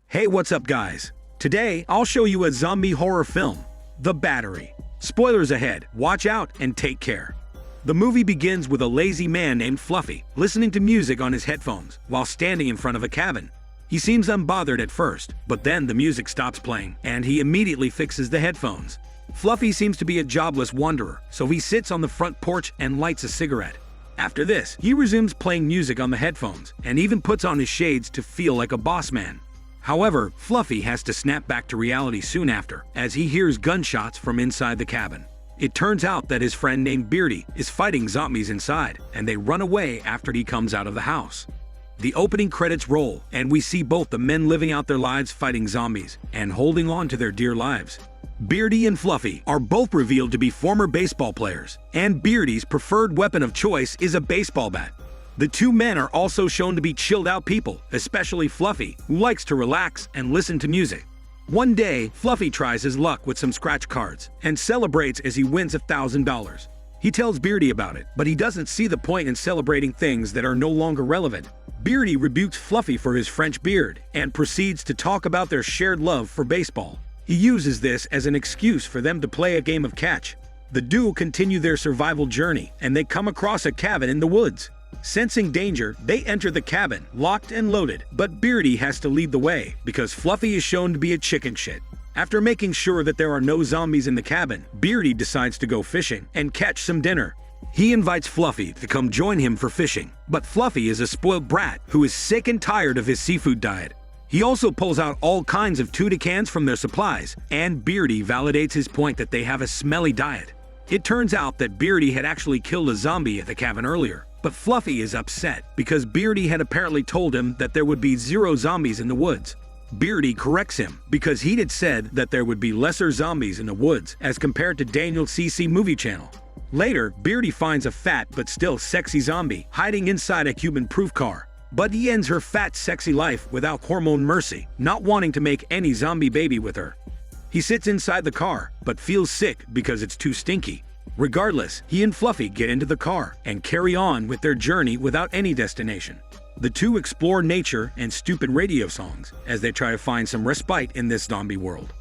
Hey, what's up guys? Today, I'll show you a zombie horror film, The Battery. Spoilers ahead, watch out and take care. The movie begins with a lazy man named Fluffy listening to music on his headphones while standing in front of a cabin. He seems unbothered at first, but then the music stops playing and he immediately fixes the headphones. Fluffy seems to be a jobless wanderer, so he sits on the front porch and lights a cigarette. After this, he resumes playing music on the headphones and even puts on his shades to feel like a boss man. However, Fluffy has to snap back to reality soon after, as he hears gunshots from inside the cabin. It turns out that his friend named Beardy is fighting zombies inside, and they run away after he comes out of the house. The opening credits roll, and we see both the men living out their lives fighting zombies and holding on to their dear lives. Beardy and Fluffy are both revealed to be former baseball players, and Beardy's preferred weapon of choice is a baseball bat. The two men are also shown to be chilled-out people, especially Fluffy, who likes to relax and listen to music. One day, Fluffy tries his luck with some scratch cards and celebrates as he wins $1,000. He tells Beardy about it, but he doesn't see the point in celebrating things that are no longer relevant. Beardy rebukes Fluffy for his French beard and proceeds to talk about their shared love for baseball. He uses this as an excuse for them to play a game of catch. The duo continue their survival journey, and they come across a cabin in the woods. Sensing danger, they enter the cabin, locked and loaded, but Beardy has to lead the way because Fluffy is shown to be a chicken shit. After making sure that there are no zombies in the cabin, Beardy decides to go fishing and catch some dinner. He invites Fluffy to come join him for fishing, but Fluffy is a spoiled brat who is sick and tired of his seafood diet. He also pulls out all kinds of tuna cans from their supplies, and Beardy validates his point that they have a smelly diet. It turns out that Beardy had actually killed a zombie at the cabin earlier. But Fluffy is upset because Beardy had apparently told him that there would be 0 zombies in the woods. Beardy corrects him because he had said that there would be lesser zombies in the woods as compared to Daniel CC Movie Channel. Later, Beardy finds a fat but still sexy zombie hiding inside a human-proof car. But he ends her fat, sexy life without hormone mercy, not wanting to make any zombie baby with her. He sits inside the car, but feels sick because it's too stinky. Regardless, he and Fluffy get into the car and carry on with their journey without any destination. The two explore nature and stupid radio songs as they try to find some respite in this zombie world.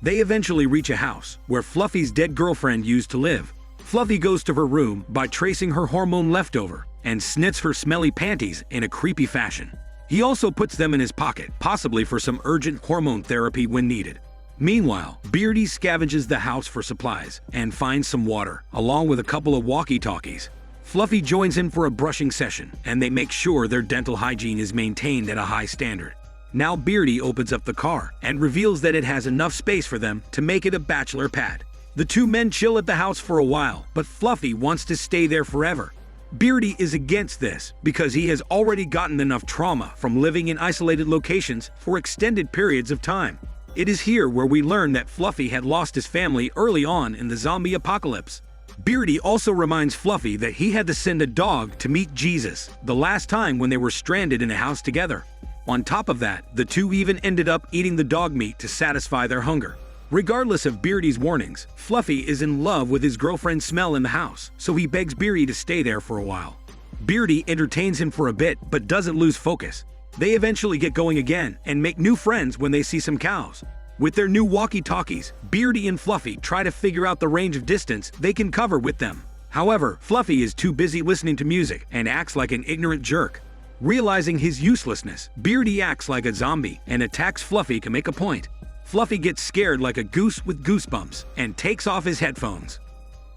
They eventually reach a house where Fluffy's dead girlfriend used to live. Fluffy goes to her room by tracing her hormone leftover and snits her smelly panties in a creepy fashion. He also puts them in his pocket, possibly for some urgent hormone therapy when needed. Meanwhile, Beardy scavenges the house for supplies and finds some water, along with a couple of walkie-talkies. Fluffy joins him for a brushing session, and they make sure their dental hygiene is maintained at a high standard. Now Beardy opens up the car and reveals that it has enough space for them to make it a bachelor pad. The two men chill at the house for a while, but Fluffy wants to stay there forever. Beardy is against this because he has already gotten enough trauma from living in isolated locations for extended periods of time. It is here where we learn that Fluffy had lost his family early on in the zombie apocalypse. Beardy also reminds Fluffy that he had to send a dog to meet Jesus the last time when they were stranded in a house together. On top of that, the two even ended up eating the dog meat to satisfy their hunger. Regardless of Beardy's warnings, Fluffy is in love with his girlfriend's smell in the house, so he begs Beardy to stay there for a while. Beardy entertains him for a bit but doesn't lose focus. They eventually get going again and make new friends when they see some cows. With their new walkie-talkies, Beardy and Fluffy try to figure out the range of distance they can cover with them. However, Fluffy is too busy listening to music and acts like an ignorant jerk. Realizing his uselessness, Beardy acts like a zombie and attacks Fluffy to make a point. Fluffy gets scared like a goose with goosebumps and takes off his headphones.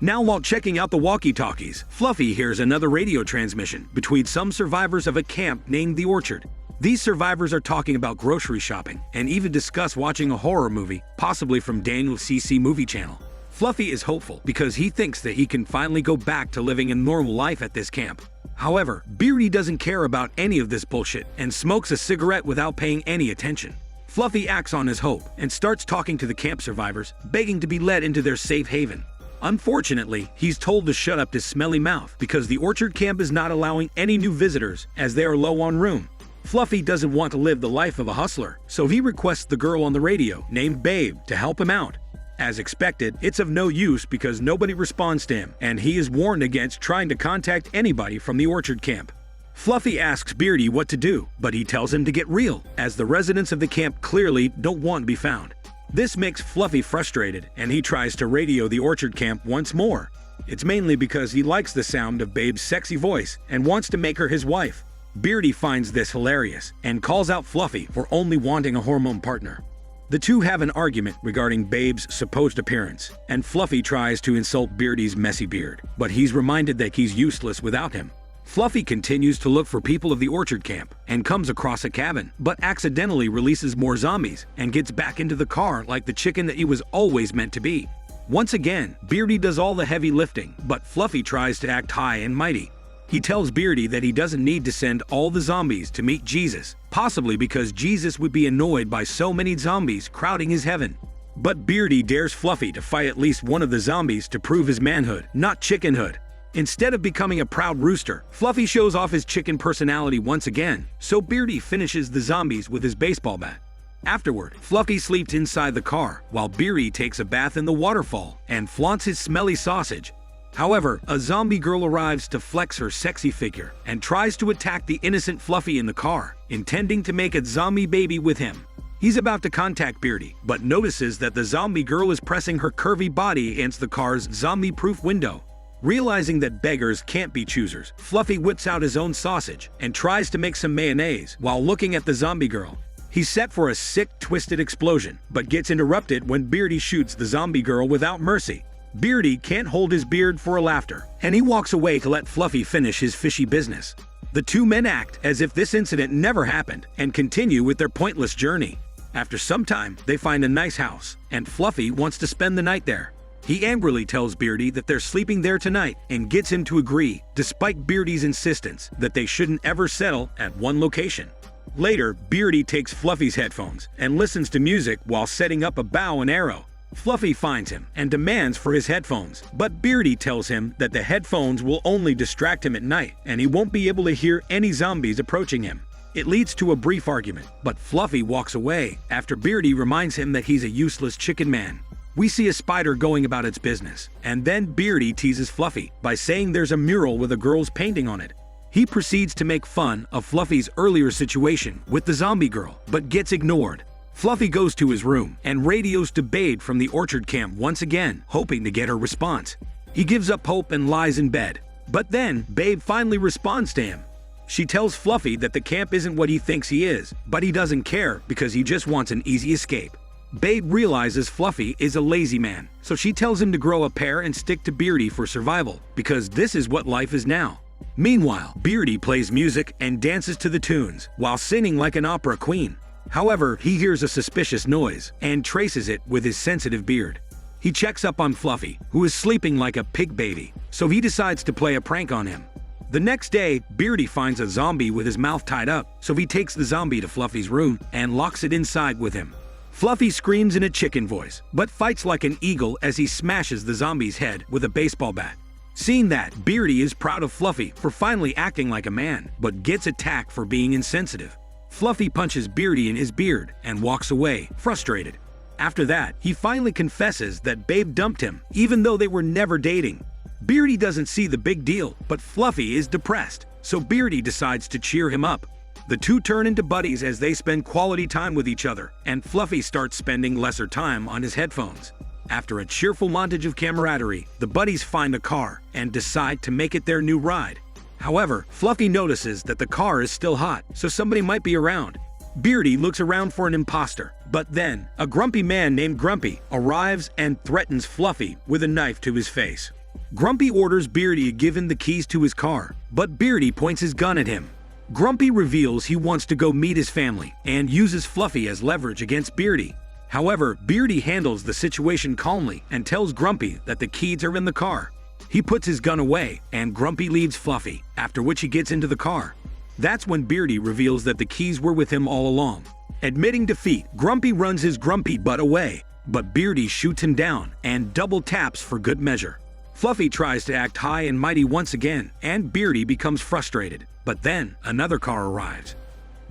Now while checking out the walkie-talkies, Fluffy hears another radio transmission between some survivors of a camp named The Orchard. These survivors are talking about grocery shopping and even discuss watching a horror movie, possibly from Daniel CC Movie Channel. Fluffy is hopeful because he thinks that he can finally go back to living a normal life at this camp. However, Beardy doesn't care about any of this bullshit and smokes a cigarette without paying any attention. Fluffy acts on his hope and starts talking to the camp survivors, begging to be led into their safe haven. Unfortunately, he's told to shut up his smelly mouth because the Orchard camp is not allowing any new visitors as they are low on room. Fluffy doesn't want to live the life of a hustler, so he requests the girl on the radio, named Babe, to help him out. As expected, it's of no use because nobody responds to him, and he is warned against trying to contact anybody from the orchard camp. Fluffy asks Beardy what to do, but he tells him to get real, as the residents of the camp clearly don't want to be found. This makes Fluffy frustrated, and he tries to radio the orchard camp once more. It's mainly because he likes the sound of Babe's sexy voice and wants to make her his wife. Beardy finds this hilarious and calls out Fluffy for only wanting a hormone partner. The two have an argument regarding Babe's supposed appearance, and Fluffy tries to insult Beardy's messy beard, but he's reminded that he's useless without him. Fluffy continues to look for people of the orchard camp and comes across a cabin, but accidentally releases more zombies and gets back into the car like the chicken that he was always meant to be. Once again, Beardy does all the heavy lifting, but Fluffy tries to act high and mighty. He tells Beardy that he doesn't need to send all the zombies to meet Jesus, possibly because Jesus would be annoyed by so many zombies crowding his heaven. But Beardy dares Fluffy to fight at least one of the zombies to prove his manhood, not chickenhood. Instead of becoming a proud rooster, Fluffy shows off his chicken personality once again, so Beardy finishes the zombies with his baseball bat. Afterward, Fluffy sleeps inside the car, while Beardy takes a bath in the waterfall and flaunts his smelly sausage. However, a zombie girl arrives to flex her sexy figure and tries to attack the innocent Fluffy in the car, intending to make a zombie baby with him. He's about to contact Beardy, but notices that the zombie girl is pressing her curvy body against the car's zombie-proof window. Realizing that beggars can't be choosers, Fluffy whips out his own sausage and tries to make some mayonnaise while looking at the zombie girl. He's set for a sick, twisted explosion, but gets interrupted when Beardy shoots the zombie girl without mercy. Beardy can't hold his beard for laughter, and he walks away to let Fluffy finish his fishy business. The two men act as if this incident never happened and continue with their pointless journey. After some time, they find a nice house, and Fluffy wants to spend the night there. He angrily tells Beardy that they're sleeping there tonight and gets him to agree, despite Beardy's insistence that they shouldn't ever settle at one location. Later, Beardy takes Fluffy's headphones and listens to music while setting up a bow and arrow. Fluffy finds him and demands for his headphones, but Beardy tells him that the headphones will only distract him at night and he won't be able to hear any zombies approaching him. It leads to a brief argument, but Fluffy walks away after Beardy reminds him that he's a useless chicken man. We see a spider going about its business, and then Beardy teases Fluffy by saying there's a mural with a girl's painting on it. He proceeds to make fun of Fluffy's earlier situation with the zombie girl, but gets ignored. Fluffy goes to his room and radios to Babe from the orchard camp once again, hoping to get her response. He gives up hope and lies in bed, but then Babe finally responds to him. She tells Fluffy that the camp isn't what he thinks he is, but he doesn't care because he just wants an easy escape. Babe realizes Fluffy is a lazy man, so she tells him to grow a pair and stick to Beardy for survival, because this is what life is now. Meanwhile, Beardy plays music and dances to the tunes, while singing like an opera queen. However, he hears a suspicious noise and traces it with his sensitive beard. He checks up on Fluffy, who is sleeping like a pig baby, so he decides to play a prank on him. The next day, Beardy finds a zombie with his mouth tied up, so he takes the zombie to Fluffy's room and locks it inside with him. Fluffy screams in a chicken voice, but fights like an eagle as he smashes the zombie's head with a baseball bat. Seeing that, Beardy is proud of Fluffy for finally acting like a man, but gets attacked for being insensitive. Fluffy punches Beardy in his beard and walks away, frustrated. After that, he finally confesses that Babe dumped him, even though they were never dating. Beardy doesn't see the big deal, but Fluffy is depressed, so Beardy decides to cheer him up. The two turn into buddies as they spend quality time with each other, and Fluffy starts spending lesser time on his headphones. After a cheerful montage of camaraderie, the buddies find a car and decide to make it their new ride. However, Fluffy notices that the car is still hot, so somebody might be around. Beardy looks around for an imposter, but then a grumpy man named Grumpy arrives and threatens Fluffy with a knife to his face. Grumpy orders Beardy to give him the keys to his car, but Beardy points his gun at him. Grumpy reveals he wants to go meet his family and uses Fluffy as leverage against Beardy. However, Beardy handles the situation calmly and tells Grumpy that the keys are in the car. He puts his gun away and Grumpy leaves Fluffy, after which he gets into the car. That's when Beardy reveals that the keys were with him all along. Admitting defeat, Grumpy runs his grumpy butt away, but Beardy shoots him down and double taps for good measure. Fluffy tries to act high and mighty once again, and Beardy becomes frustrated. But then, another car arrives.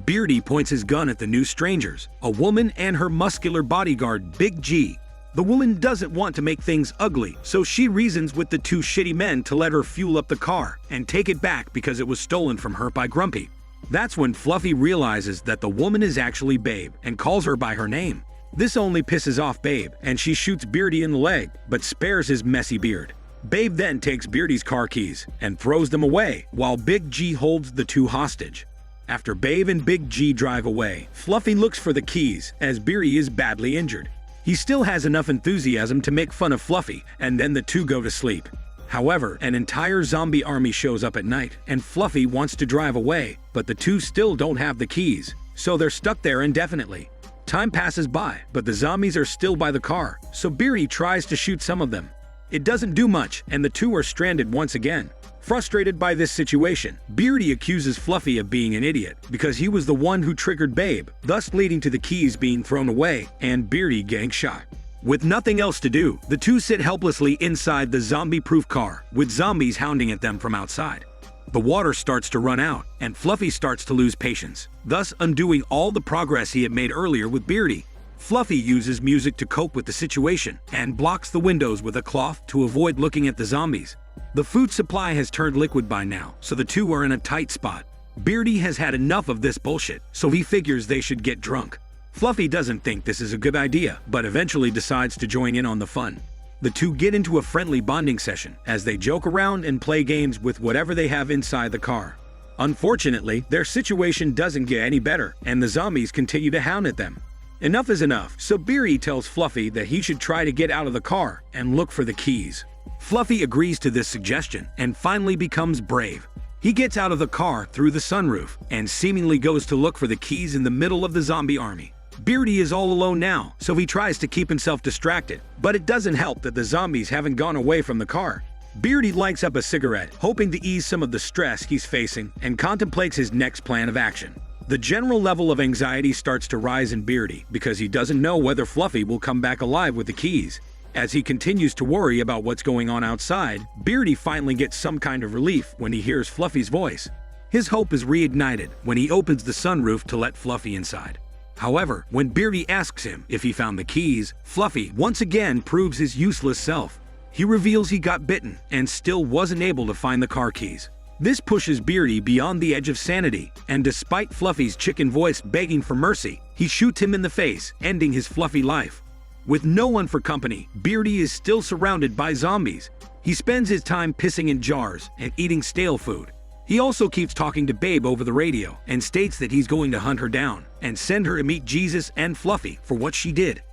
Beardy points his gun at the new strangers, a woman and her muscular bodyguard, Big G. The woman doesn't want to make things ugly, so she reasons with the two shitty men to let her fuel up the car and take it back because it was stolen from her by Grumpy. That's when Fluffy realizes that the woman is actually Babe and calls her by her name. This only pisses off Babe, and she shoots Beardy in the leg, but spares his messy beard. Babe then takes Beardy's car keys and throws them away, while Big G holds the two hostage. After Babe and Big G drive away, Fluffy looks for the keys as Beardy is badly injured. He still has enough enthusiasm to make fun of Fluffy, and then the two go to sleep. However, an entire zombie army shows up at night, and Fluffy wants to drive away, but the two still don't have the keys, so they're stuck there indefinitely. Time passes by, but the zombies are still by the car, so Beardy tries to shoot some of them. It doesn't do much, and the two are stranded once again. Frustrated by this situation, Beardy accuses Fluffy of being an idiot because he was the one who triggered Babe, thus leading to the keys being thrown away and Beardy getting shot. With nothing else to do, the two sit helplessly inside the zombie-proof car, with zombies hounding at them from outside. The water starts to run out, and Fluffy starts to lose patience, thus undoing all the progress he had made earlier with Beardy. Fluffy uses music to cope with the situation and blocks the windows with a cloth to avoid looking at the zombies. The food supply has turned liquid by now, so the two are in a tight spot. Beardy has had enough of this bullshit, so he figures they should get drunk. Fluffy doesn't think this is a good idea, but eventually decides to join in on the fun. The two get into a friendly bonding session as they joke around and play games with whatever they have inside the car. Unfortunately, their situation doesn't get any better, and the zombies continue to hound at them. Enough is enough, so Beardy tells Fluffy that he should try to get out of the car and look for the keys. Fluffy agrees to this suggestion and finally becomes brave. He gets out of the car through the sunroof and seemingly goes to look for the keys in the middle of the zombie army. Beardy is all alone now, so he tries to keep himself distracted, but it doesn't help that the zombies haven't gone away from the car. Beardy lights up a cigarette, hoping to ease some of the stress he's facing, and contemplates his next plan of action. The general level of anxiety starts to rise in Beardy because he doesn't know whether Fluffy will come back alive with the keys. As he continues to worry about what's going on outside, Beardy finally gets some kind of relief when he hears Fluffy's voice. His hope is reignited when he opens the sunroof to let Fluffy inside. However, when Beardy asks him if he found the keys, Fluffy once again proves his useless self. He reveals he got bitten and still wasn't able to find the car keys. This pushes Beardy beyond the edge of sanity, and despite Fluffy's chicken voice begging for mercy, he shoots him in the face, ending his Fluffy life. With no one for company, Beardy is still surrounded by zombies. He spends his time pissing in jars and eating stale food. He also keeps talking to Babe over the radio and states that he's going to hunt her down and send her to meet Jesus and Fluffy for what she did.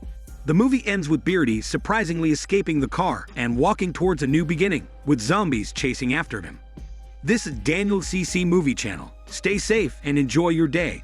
The movie ends with Beardy surprisingly escaping the car and walking towards a new beginning, with zombies chasing after him. This is Daniel CC Movie Channel. Stay safe and enjoy your day.